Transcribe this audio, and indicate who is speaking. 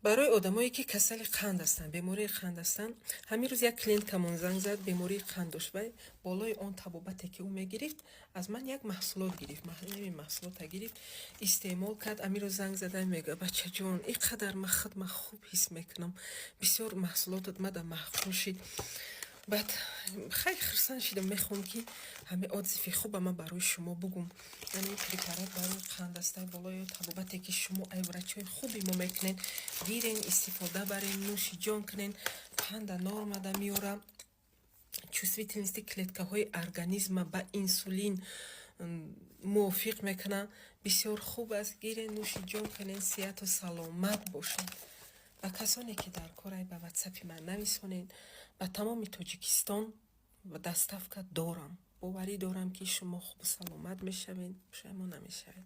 Speaker 1: برای آدمایی که کسل قند هستن، بیماری قند هستن، همین روز یک کلینت کمون زنگ زد، بیماری قند داشت و بالای اون تبابتی که او میگرفت از من یک محصولات گرفت، این محصولات گرفت استعمال کرد. همین روز زنگ زده میگه بچه جان اینقدر من خودم خوب حس میکنم، بسیار محصولاتت مده محقول شد. بعد خیلی خرسان شدم میخوام که همه آدزفی خوب من برای شما بگم. یعنی پریپارات برای قند است بالای طبابتی که شما ایورچای خوبی ما میکنین گیرین، استفاده برین، نوش جان کنین، قند نرم ده میاره، чувствительность клетковой организма با انسولین موافق میکنه. بسیار خوب است، گیرین نوش جان کنین، صحت و سلامت باشین. و کسانی که در کارای به واتساپ من نویسونین و تمام تاجیکستان و دستافکا دارم، باوری دارم که شما خوب سلامت میشوین، شما نمیشوین.